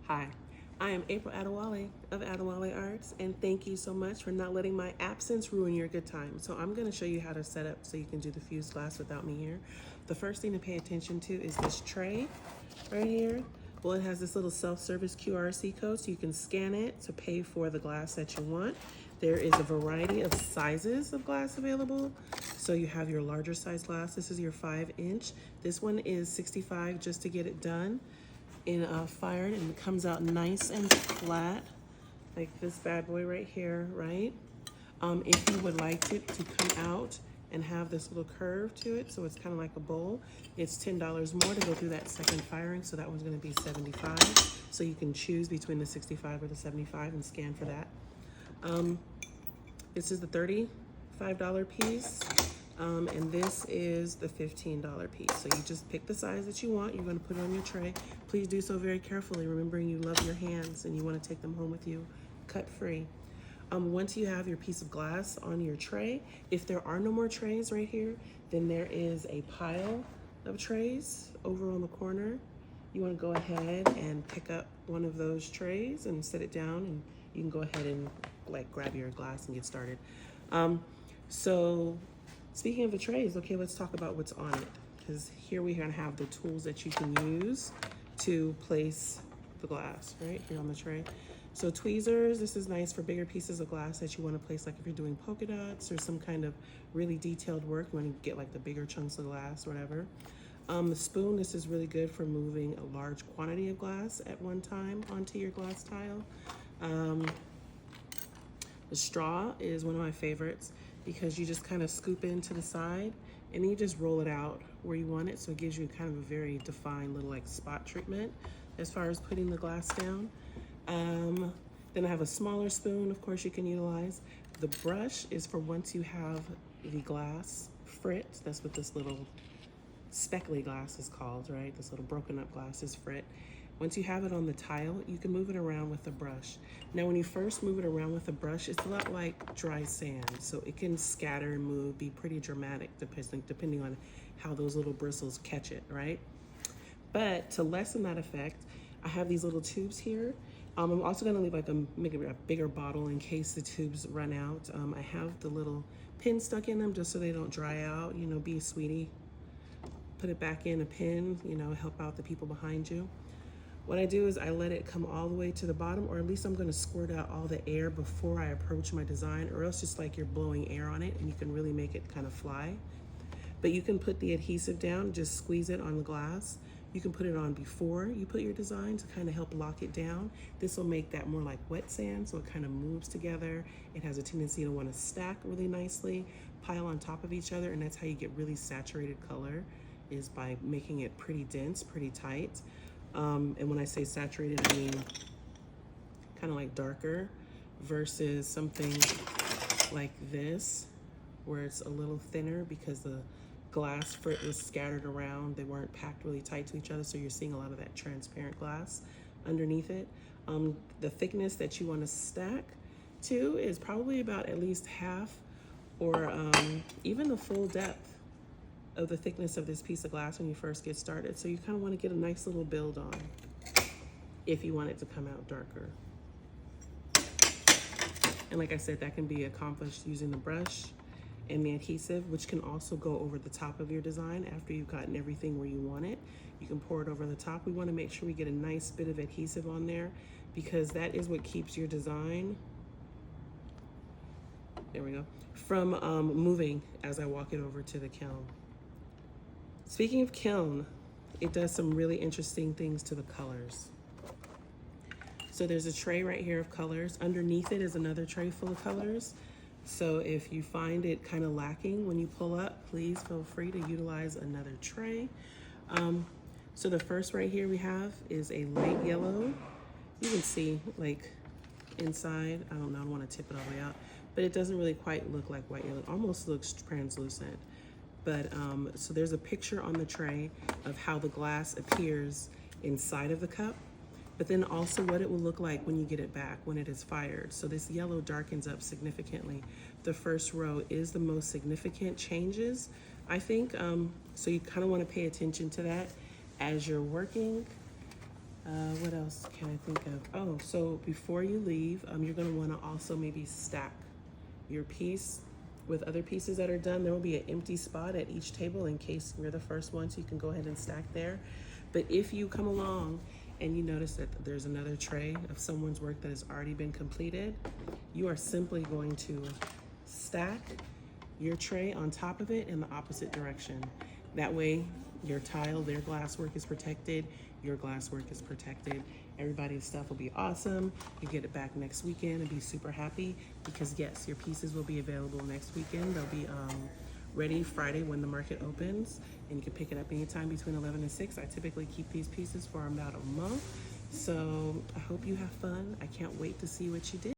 Hi, I am April Adewale of Adewale Arts, and thank you so much for not letting my absence ruin your good time. So I'm going to show you how to set up so you can do the fused glass without me here. The first thing to pay attention to is this tray right here. Well, it has this little self-service QRC code, so you can scan it to pay for the glass that you want. There is a variety of sizes of glass available. So you have your larger size glass. This is your 5-inch. This one is $65 just to get it done in fired, and it comes out nice and flat like this bad boy right here, right? If you would like it to come out and have this little curve to it, so it's kind of like a bowl, it's $10 more to go through that second firing, so that one's going to be $75. So you can choose between the 65 or the 75 and scan for that. This is the $35 piece. And this is the $15 piece. So you just pick the size that you want. You're going to put it on your tray. Please do so very carefully, remembering you love your hands and you want to take them home with you cut free. Once you have your piece of glass on your tray, if there are no more trays right here, then there is a pile of trays over on the corner. You want to go ahead and pick up one of those trays and set it down, and you can go ahead and like grab your glass and get started. Speaking of the trays, okay, let's talk about what's on it, because here we're gonna have the tools that you can use to place the glass right here on the tray. So tweezers, this is nice for bigger pieces of glass that you wanna place, like if you're doing polka dots or some kind of really detailed work, you wanna get like the bigger chunks of glass or whatever. The spoon, this is really good for moving a large quantity of glass at one time onto your glass tile. The straw is one of my favorites because you just kind of scoop it into the side and then you just roll it out where you want it. So it gives you kind of a very defined little like spot treatment as far as putting the glass down. Then I have a smaller spoon, of course, you can utilize. The brush is for once you have the glass frit. That's what this little speckly glass is called, right? This little broken up glass is frit. Once you have it on the tile, you can move it around with a brush. Now, when you first move it around with a brush, it's a lot like dry sand. So it can scatter and move, be pretty dramatic depending on how those little bristles catch it, right? But to lessen that effect, I have these little tubes here. I'm also gonna leave like a bigger bottle in case the tubes run out. I have the little pin stuck in them just so they don't dry out. You know, be a sweetie. Put it back in a pin, you know, help out the people behind you. What I do is I let it come all the way to the bottom, or at least I'm gonna squirt out all the air before I approach my design, or else just like you're blowing air on it and you can really make it kind of fly. But you can put the adhesive down, just squeeze it on the glass. You can put it on before you put your design to kind of help lock it down. This will make that more like wet sand, so it kind of moves together. It has a tendency to want to stack really nicely, pile on top of each other, and that's how you get really saturated color, is by making it pretty dense, pretty tight. And when I say saturated, I mean kind of like darker versus something like this, where it's a little thinner because the glass frit was scattered around. They weren't packed really tight to each other, so you're seeing a lot of that transparent glass underneath it. The thickness that you want to stack to is probably about at least half or even the full depth of the thickness of this piece of glass when you first get started. So you kind of want to get a nice little build on if you want it to come out darker. And like I said, that can be accomplished using the brush and the adhesive, which can also go over the top of your design after you've gotten everything where you want it. You can pour it over the top. We want to make sure we get a nice bit of adhesive on there because that is what keeps your design, there we go, from moving as I walk it over to the kiln. Speaking of kiln, it does some really interesting things to the colors. So there's a tray right here of colors. Underneath it is another tray full of colors. So if you find it kind of lacking when you pull up, please feel free to utilize another tray. So the first right here we have is a light yellow. You can see like inside, I don't know, I don't want to tip it all the way out, but it doesn't really quite look like white yellow. It almost looks translucent. But so there's a picture on the tray of how the glass appears inside of the cup, but then also what it will look like when you get it back, when it is fired. So this yellow darkens up significantly. The first row is the most significant changes, I think. So you kind of want to pay attention to that as you're working. What else can I think of? Oh, so before you leave, you're gonna wanna also maybe stack your piece with other pieces that are done. There will be an empty spot at each table in case you're the first one, so you can go ahead and stack there. But if you come along and you notice that there's another tray of someone's work that has already been completed, you are simply going to stack your tray on top of it in the opposite direction. That way, your tile, their glass work is protected, your glass work is protected. Everybody's stuff will be awesome. You get it back next weekend and be super happy because yes, your pieces will be available next weekend. They'll be ready Friday when the market opens, and you can pick it up anytime between 11 and 6. I typically keep these pieces for about a month. So I hope you have fun. I can't wait to see what you did.